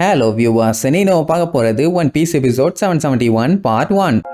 Hello viewers, நீனோ பார்க்க போறது One Piece episode 771 part 1.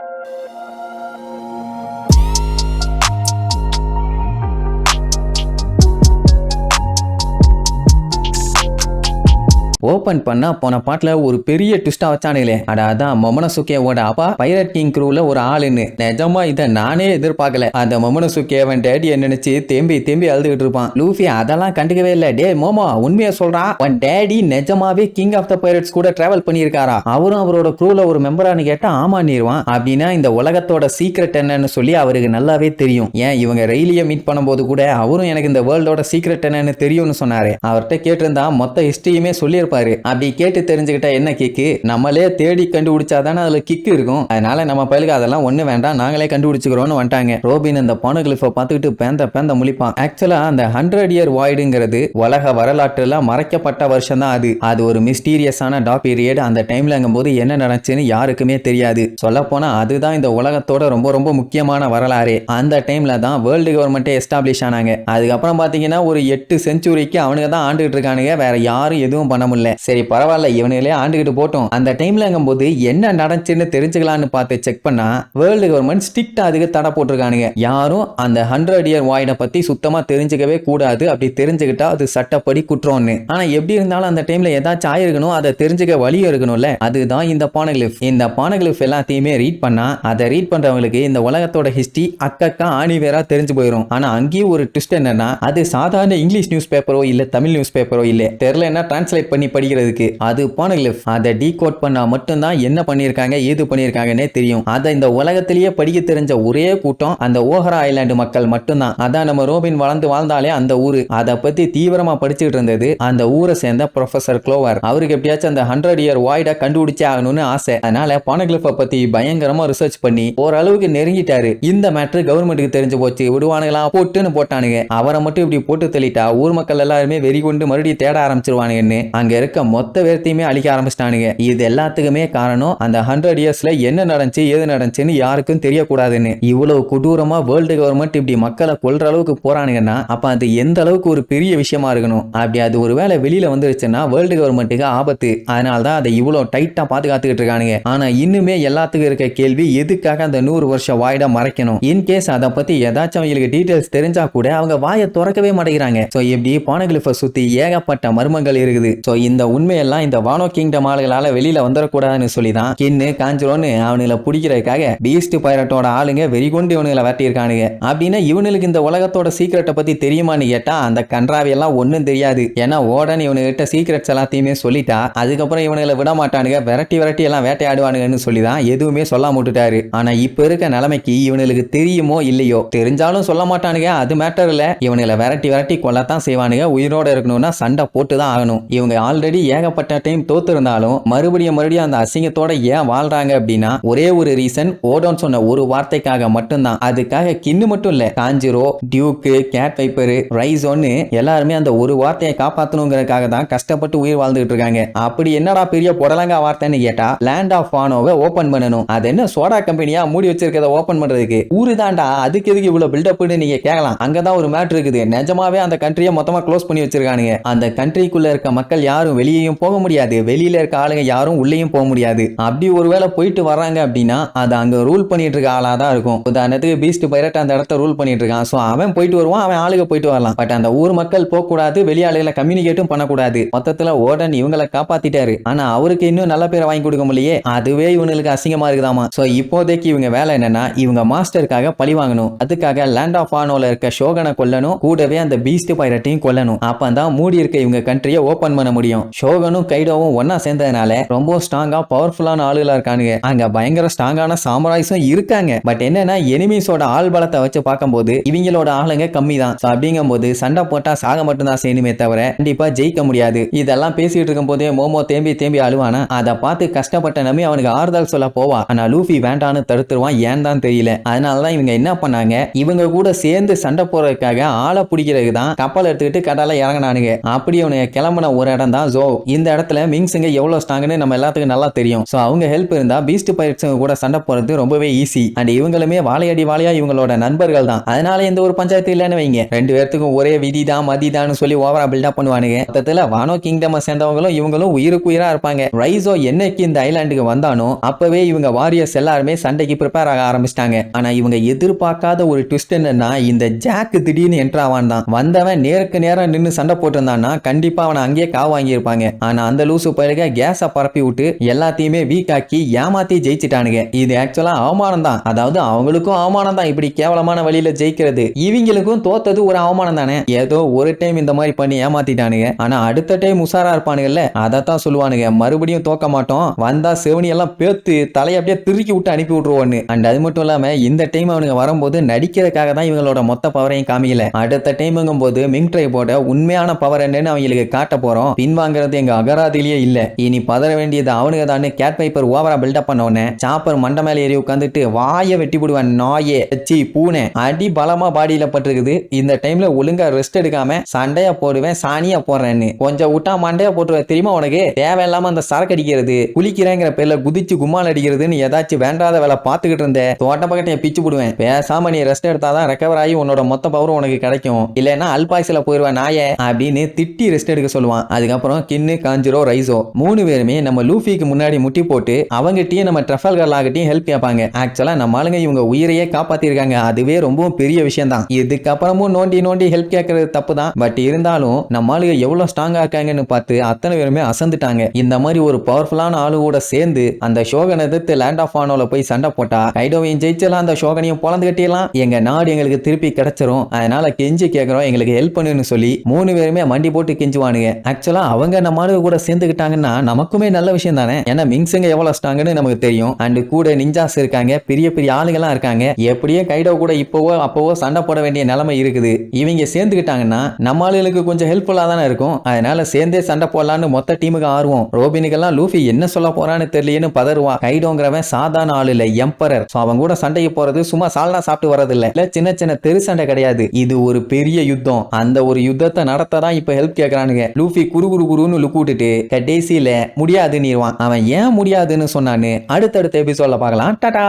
Open பண்ணா போன பாட்டுல ஒரு பெரிய ட்விஸ்டா வச்சானுங்களே. அதான் மொமனசுகேவோட அப்பா பைரட் கிங் க்ரூல ஒரு ஆளுன்னு. நிஜமா இதை நானே எதிர்பார்க்கல. அந்த மொமனசுகேவன் டேடியை நினைச்சு தேம்பி அழுதுகிட்டு இருப்பான். லூஃபி அதெல்லாம் கண்டுக்கவே இல்ல. டே மோமோ, உண்மையா சொல்றான், உன் டேடி நிஜமாவே கிங் ஆஃப் த பைரட்ஸ் கூட டிராவல் பண்ணியிருக்காரா? அவரும் அவரோட க்ரூல ஒரு மெம்பரானு கேட்டா ஆமான்னிருவான். அப்படின்னா இந்த உலகத்தோட சீக்ரெட் என்னன்னு சொல்லி அவருக்கு நல்லாவே தெரியும். ஏன் இவங்க ரெயிலிய மீட் பண்ணும்போது கூட அவரும் எனக்கு இந்த வேர்ல்டோட சீக்ரெட் என்னன்னு தெரியும்னு சொன்னாரு. அவர்கிட்ட கேட்டிருந்தா மொத்த ஹிஸ்டரியுமே சொல்லியிருப்பாரு. அப்படி கேட்டு தெரிஞ்சுக்கிட்டா என்ன கிக்கு? நம்மளே தேடி கண்டுபிடிச்சாதானே அதுல கிக்கு இருக்கும். அதனால நம்ம பயிலுக்கு அதெல்லாம் ஒண்ணு வேண்டாம், நாங்களே கண்டுபிடிச்சுக்கிறோம்னு வந்துட்டாங்க. ரோபின் அந்த பானோகிளிஃபை பார்த்துக்கிட்டு பேந்த முழிப்பான். ஆக்சுவலா அந்த 100 இயர் வாய்டுங்கிறது உலக வரலாற்றுல மறைக்கப்பட்ட வருஷம் தான். அது ஒரு மிஸ்டீரியஸான டார்க் பீரியட். அந்த டைம்லங்கும் போது என்ன நடந்துச்சுன்னு யாருக்குமே தெரியாது. சொல்ல போனா அதுதான் இந்த உலகத்தோட ரொம்ப முக்கியமான வரலாறு. அந்த டைம்ல தான் வேர்ல்டு கவர்மெண்ட்டே எஸ்டாப்ளிஷ் ஆனாங்க. அதுக்கப்புறம் பாத்தீங்கன்னா ஒரு 8 செஞ்சுரிக்கு அவனுங்க தான் ஆண்டுகிட்டு இருக்கானுங்க. வேற யாரும் எதுவும் பண்ண முடியல. சரி பரவாயில்ல, இவனுங்களே ஆண்டுகிட்டு போட்டோம். அந்த டைம்லங்கும் போது என்ன நடந்துச்சுன்னு தெரிஞ்சுக்கலான்னு பார்த்து செக் பண்ணா வேர்ல்டு கவர்மெண்ட் ஸ்ட்ரிக்டா அதுக்கு தடை போட்டிருக்கானுங்க. யாரும் அந்த 100 இயர் வாய்ட பத்தி சுத்தமா தெரிஞ்சுக்கவே கூடாது. அப்படி தெரிஞ்சுக்கிட்டா அது சட்டப்படி குற்றம்னு. ஆனா எப்படி இருந்தாலும் அந்த டைம்ல ஏதாச்சும் ஆயிருக்கணும், அதை தெரிஞ்சுக்க வழியும் இருக்கணும்ல. அதுதான் இந்த பானோகிளிஃப். இந்த பானோகிளிஃப் எல்லாத்தையுமே ரீட் பண்ணா அதை ரீட் பண்றவங்களுக்கு இந்த உலகத்தோட ஹிஸ்டரி அக்கா ஆணிவேரா தெரிஞ்சு போயிடும். ஆனா அங்கேயும் ஒரு ட்விஸ்ட் என்னன்னா, அது சாதாரண இங்கிலீஷ் நியூஸ் பேப்பரோ இல்ல தமிழ் நியூஸ் பேப்பரோ இல்ல, தெரியலன்னா டிரான்ஸ்லேட் பண்ணி படிக்கிறதுக்கு. அது பானோகிளிஃப். அதை டீகோட் பண்ணா மட்டும்தான் என்ன பண்ணிருக்காங்க ஏது பண்ணிருக்காங்கன்னே தெரியும். அதை இந்த உலகத்திலேயே படிக்க தெரிஞ்ச ஒரே கூட்டம் அந்த ஓஹரா ஐலாண்டு மக்கள் மட்டும்தான். அதான் நம்ம ரோபின் வளர்ந்து வாழ்ந்தாலே அந்த ஊரு. அதை பத்தி தீவிரமா படிச்சுட்டு இருந்தது அந்த ஊரை சேர்ந்த ப்ரொஃபசர் க்ளோவர். அவருக்கு எப்படியாச்சும் அந்த 100 இயர் வாய்ட கண்டுபிடிச்சே ஆகணும்னு ஆசை. அதனால பானோகிளிஃபை பத்தி பயங்கரமா ரிசர்ச் பண்ணி ஓரளவுக்கு நெருங்கிட்டாரு. இந்த மேட்ரு கவர்மெண்ட்டுக்கு தெரிஞ்சு போச்சு. விடுவானுங்களா போட்டுன்னு போட்டானுங்க. அவரை மட்டும் இப்படி போட்டு தள்ளிட்டா ஊர் மக்கள் எல்லாருமே வெறி கொண்டு மறுபடியும் தேட ஆரம்பிச்சிருவானுங்கன்னு அங்க இருக்க மொத்த பேர்த்தையுமே அழிக்க ஆரம்பிச்சிட்டானுங்க. இது எல்லாத்துக்குமே காரணம் அந்த 100 இயர்ஸ்ல என்ன நடந்துச்சு ஏது நடந்துச்சுன்னு யாருக்கும் தெரியக்கூடாதுன்னு. இவ்வளவு கொடூரமா வேர்ல்டு கவர்மெண்ட் இப்படி மக்களை கொல்ற அளவுக்கு போறானுங்கன்னா அப்ப அது எந்த அளவுக்கு ஒரு பெரிய விஷயமா இருக்கணும். அப்படி அது ஒருவேளை வெளியில வந்துருச்சுன்னா வேர்ல்டு கவர்மெண்ட்டுக்கு ஆபத்து. அதனாலதான் அதை இவ்வளவு டைட்டா பாதுகாத்துக்கிட்டு இருக்கானுங்க. ஆனா இன்னுமே எல்லாத்துக்கும் இருக்க கேள்வி, எதுக்காக அந்த 100 வருஷம் வாய்ட மறைக்கணும்? இன்கேஸ் அதை பத்தி ஏதாச்சும் அவங்களுக்கு டீடைல்ஸ் தெரிஞ்சா கூட அவங்க வாயை திறக்கவே மாட்டேங்கிறாங்க. சோ இப்படி பானோகிளிஃபை சுத்தி ஏகப்பட்ட மர்மங்கள் இருக்குது. சோ இந்த உண்மையெல்லாம் இந்த வானோ கிங்டம் ஆளுகளால வெளியில வந்துடக்கூடாதுன்னு சொல்லிதான் கின்னு காஞ்சிரோன்னு அவனுங்களை பிடிக்கிறதுக்காக பீஸ்ட் பைரட்டோட ஆளுங்க வெறிகொண்டு இவனுங்களை வரட்டியிருக்கானுங்க. அப்படின்னா இவனுக்கு இந்த உலகத்தோட சீக்கிரட்டை பத்தி தெரியுமான்னு கேட்டா அந்த கன்றாவி எல்லாம் ஒன்னும் தெரியாது. ஏன்னா ஓடன் இவனுகிட்ட சீக்கிரட்ஸ் எல்லாத்தையுமே சொல்லிட்டா அதுக்கப்புறம் இவனுங்களை விட மாட்டானுங்க, விரட்டி எல்லாம் வேட்டையாடுவானுங்கன்னு சொல்லிதான் எதுவுமே சொல்லாம விட்டுட்டாரு. ஆனா இப்ப இருக்க நிலைமைக்கு இவனுக்கு தெரியுமோ இல்லையோ, தெரிஞ்சாலும் சொல்ல மாட்டானுங்க. அது மேட்டர் இல்ல, இவனுங்களை விரட்டி கொல்லத்தான் செய்வானுங்க. உயிரோட இருக்கணும்னா சண்டை போட்டுதான் ஆகணும். இவங்க ஆல்ரெடி ஏகப்பட்ட டைம் தோத்து இருந்தாலும் மறுபடியும் அந்த அசிங்கத்தோட ஏன் வாழ்றாங்க அப்படின்னா ஒரே ஒரு ரீசன், ஓடோன் சொன்ன ஒரு வார்த்தைக்காக மட்டும்தான். அதுக்காக கின்னு மட்டும் இல்ல, காஞ்சிரோ, டியூக்கு, கேட் வைப்பர், ரைசோன்னு எல்லாருமே அந்த ஒரு வார்த்தையை காப்பாற்றணுங்கிறதுக்காக தான் கஷ்டப்பட்டு உயிர் வாழ்ந்துட்டு இருக்காங்க. அப்படி என்னடா பெரிய புடலங்கா வார்த்தைன்னு கேட்டா லேண்ட் ஆஃப் வானோவை ஓபன் பண்ணணும். அது என்ன சோடா கம்பெனியா மூடி வச்சிருக்கத ஓபன் பண்றதுக்கு? ஊரு தாண்டா, அதுக்கு எதுக்கு இவ்வளவு பில்டப்னு நீங்க கேட்கலாம். அங்கதான் ஒரு மேட்டர் இருக்குது. நிஜமாவே அந்த கண்ட்ரியை மொத்தமா க்ளோஸ் பண்ணி வச்சிருக்கானுங்க. அந்த கண்ட்ரிக்குள்ள இருக்க மக்கள் யாரும் வெளியேயும் போக முடியாது, வெளியில இருக்க ஆளுங்க யாரும் உள்ளேயும் போக முடியாது. அப்படி ஒருவேளை போயிட்டு வர்றாங்க அப்படின்னா அது அங்க ரூல் பண்ணிட்டு இருக்க ஆளா தான் இருக்கும். உதாரணத்துக்கு பீஸ்ட் பைரட் அந்த இடத்த ரூல் பண்ணிட்டு இருக்கான். சோ அவன் போயிட்டு வருவான், அவன் ஆளுக போயிட்டு வரலாம். பட் அந்த ஊர் மக்கள் போக கூடாது, வெளியாளுகளை கம்யூனிகேட்டும் பண்ணக்கூடாது. மொத்தத்துல ஓடன் இவங்களை காப்பாத்திட்டாரு. ஆனா அவருக்கு இன்னும் நல்ல பேரை வாங்கி கொடுக்க முடியலையே, அதுவே இவனுக்கு அசிங்கமா இருக்குதாமா. சோ இப்போதைக்கு இவங்க வேலை என்னன்னா இவங்க மாஸ்டருக்காக பழி வாங்கணும். அதுக்காக லேண்ட் ஆஃப் வானோல இருக்க ஷோகனை கொல்லணும், கூடவே அந்த பீஸ்ட் பைரட்டையும் கொல்லணும். அப்பதான் மூடி இருக்க இவங்க கண்ட்ரியை ஓபன் பண்ண முடியும். ஷோகனும் கைடோவும் ஒன்னா சேர்ந்ததுனால ரொம்ப ஸ்ட்ராங்கா பவர்ஃபுல்லான ஆளுகளா இருக்கானுங்க. அங்க பயங்கர ஸ்ட்ராங்கான சாமுராய்ஸும் இருக்காங்க. பட் என்னன்னா எனிமீஸோட ஆள் பலத்தை வச்சு பார்க்கும்போது இவங்களோட ஆளுங்க கம்மி தான். அப்படிங்கும் போது சண்டை போட்டா சாக மட்டும்தான் செய்யணுமே தவிர கண்டிப்பா ஜெயிக்க முடியாது. இதெல்லாம் பேசிட்டு இருக்கும் போதே மோமோ தேம்பி அழுவானா. அதை பார்த்து கஷ்டப்பட்ட நம்பி அவனுக்கு ஆறுதல் சொல்ல போவா. ஆனா லூஃபி வேண்டான்னு தடுத்துருவான். ஏன் தான் தெரியல. அதனாலதான் இவங்க என்ன பண்ணாங்க, இவங்க கூட சேர்ந்து சண்டை போறதுக்காக ஆளை பிடிக்கிறதுக்கு தான் கப்பல் எடுத்துக்கிட்டு கடலை இறங்கினானுங்க. அப்படி அவனுக்கு கிளம்பின ஒரு இடம் தான் தான் ஜோ. இந்த இடத்துல மிங்ஸுங்க எவ்வளவு ஸ்ட்ராங்னு நம்ம எல்லாத்துக்கும் நல்லா தெரியும். சோ அவங்க ஹெல்ப் இருந்தா பீஸ்ட் பைரட்ஸுங்க கூட சண்டை போறது ரொம்பவே ஈஸி. அண்ட் இவங்களுமே வாழையடி வாழையா இவங்களோட நண்பர்கள் தான். அதனால எந்த ஒரு பஞ்சாயத்து இல்லைன்னு வைங்க. ரெண்டு பேர்த்துக்கும் ஒரே விதிதான் மதிதான்னு சொல்லி ஓவரா பில்டப் பண்ணுவானுங்க. மொத்தத்துல வானோ கிங்டம் சேர்ந்தவங்களும் இவங்களும் உயிருக்கு உயிரா இருப்பாங்க. ரைசோ என்னைக்கு இந்த ஐலாண்டுக்கு வந்தானோ அப்பவே இவங்க வாரியர்ஸ் எல்லாருமே சண்டைக்கு ப்ரிப்பேர் ஆக ஆரம்பிச்சிட்டாங்க. ஆனா இவங்க எதிர்பார்க்காத ஒரு ட்விஸ்ட் என்னன்னா இந்த ஜாக் திடீர்னு என்ட்ரு ஆவான் தான். வந்தவன் நேருக்கு நேரம் நின்று சண்டை போட்டிருந்தான்னா கண்டிப்பா அவனை அங்கேயே காவு வாங்கியிருப்பாங்க. ஆனா அந்த லூசு பயிலுக கேஸை பரப்பி விட்டு எல்லாத்தையுமே வீக் ஆக்கி ஏமாத்தி ஜெயிச்சிட்டானுங்க. இது ஆக்சுவலா அவமானம் தான். அதாவது அவங்களுக்கும் அவமானம் தான் இப்படி கேவலமான வழியில ஜெயிக்கிறது. இவங்களுக்கும் தோத்தது ஒரு அவமானம் தானே. ஏதோ ஒரு டைம் இந்த மாதிரி பண்ணி ஏமாத்திட்டானுங்க. ஆனா அடுத்த டைம் உஷாரா இருப்பானுங்கல்ல, அதத்தான் சொல்லுவானுங்க மறுபடியும் தோக்க மாட்டோம், வந்தா செவனி எல்லாம் பேத்து தலையை அப்படியே திருக்கி விட்டு அனுப்பி விட்டுருவோன்னு. அண்ட் அது மட்டும் இல்லாம இந்த டைம் அவனுங்க வரும்போது நடிக்கிறதுக்காக தான் இவங்களோட மொத்த பவரையும் காமிக்கல. அடுத்த டைம்ங்கும் போது மிங் ட்ரைபோட உண்மையான பவர் என்னன்னு அவங்களுக்கு காட்ட போறோம். பின்வாங்கிறது எங்க அகராதிலேயே இல்ல. இனி பதற வேண்டியது அவனுங்க தான். கேட் பைப்பர் ஓவரா பில்டப் பண்ண உடனே சாப்பர் மண்டை மேல ஏறி உட்காந்துட்டு வாயை வெட்டி போடுவேன். நாயே சி பூனை அடி பலமா பாடியில பட்டிருக்குது. இந்த டைம்ல ஒழுங்கா ரெஸ்ட் எடுக்காம சண்டையா போடுவேன் சாணியா போடுறேன்னு கொஞ்சம் விட்டா மண்டையா போட்டுருவேன். தெரியுமா உனக்கு? தேவையில்லாம அந்த சரக்கு அடிக்கிறது குளிக்கிறேங்கிற பேர்ல குதிச்சு கும்மால் அடிக்கிறதுன்னு ஏதாச்சும் வேண்டாத வேலை பார்த்துக்கிட்டு இருந்தேன். தோட்ட பக்கத்தையும் பிச்சு போடுவேன். பேசாம நீ ரெஸ்ட் எடுத்தாதான் ரெக்கவர் ஆகி உன்னோட மொத்த பவரும் உனக்கு கிடைக்கும். இல்லைன்னா அல்பாய்ஸ்ல போயிருவேன் நாயே அப்படின்னு திட்டி ரெஸ்ட் எடுக்க சொல்லுவான். அதுக்கப்புறம் கின்னு காஞ்சிரோ ரைசோ மூணு பேருமே நம்ம லூஃபிக்கு முன்னாடி முட்டி போட்டு அவங்ககிட்டயும் நம்ம ட்ரஃபல்கர் ஆகட்டையும் ஹெல்ப் கேட்பாங்க. ஆக்சுவலா நம்ம ஆளுங்க இவங்க உயிரையே காப்பாத்திருக்காங்க. அதுவே ரொம்பவும் பெரிய விஷயம் தான். இதுக்கப்புறமும் நோண்டி நோண்டி ஹெல்ப் கேட்கறது தப்பு தான். பட் இருந்தாலும் நம்ம ஆளுங்க எவ்வளவு ஸ்ட்ராங்கா இருக்காங்கன்னு பார்த்து அத்தனை பேருமே அசந்துட்டாங்க. இந்த மாதிரி ஒரு பவர்ஃபுல்லான ஆளு கூட சேர்ந்து அந்த ஷோகனை எதிர்த்து லேண்ட் ஆஃப் ஆனோல போய் சண்டை போட்டா கைடோவையும் ஜெயிச்சலாம், அந்த ஷோகனையும் பொழந்து கட்டிடலாம், எங்க நாடு எங்களுக்கு திருப்பி கிடைச்சிரும். அதனால கெஞ்சி கேட்கிறோம் எங்களுக்கு ஹெல்ப் பண்ணுன்னு சொல்லி மூணு பேருமே மண்டி போட்டு கெஞ்சுவானுங்க. ஆக்சுவலா அவங்க நம்ம ஆளு கூட சேர்ந்துக்கிட்டாங்கன்னா நமக்குமே நல்ல விஷயம் தானே. ஏன்னா மிங்ஸுங்க எவ்வளவு ஸ்ட்ராங்னு நமக்கு தெரியும். அண்ட் கூட நிஞ்சாஸ் இருக்காங்க, பெரிய பெரிய ஆளுங்கெல்லாம் இருக்காங்க. எப்படியே கைடோ கூட இப்போவோ அப்போவோ சண்டை போட வேண்டிய நிலைமை இருக்குது. இவங்க சேர்ந்துக்கிட்டாங்கன்னா நம்ம ஆளுகளுக்கு கொஞ்சம் ஹெல்ப்ஃபுல்லா தானே இருக்கும். அதனால சேர்ந்தே சண்டை போடலான்னு மொத்த டீமுக்கு ஆர்வம். ரோபினுக்கெல்லாம் லூஃபி என்ன சொல்ல போறான்னு தெரியலன்னு பதறுவா. கைடோங்கிறவன் சாதாரண ஆள் இல்ல, எம்பரர். அவங்க கூட சண்டைக்கு போறது சும்மா சால்னா சாப்பிட்டு வரது இல்ல சின்ன சின்ன தெரு சண்டை கிடையாது. இது ஒரு பெரிய யுத்தம். அந்த ஒரு யுத்தத்தை நடத்ததான் இப்ப ஹெல்ப் கேட்கறானுங்க. லூஃபி குரு குரு குருன்னு லுக்கு விட்டுட்டு கடைசியில முடியாதுன்னு அவன் ஏன் முடியாதுன்னு சொன்னான்னு அடுத்தடுத்த எபிசோட்ல பார்க்கலாம். டாடா.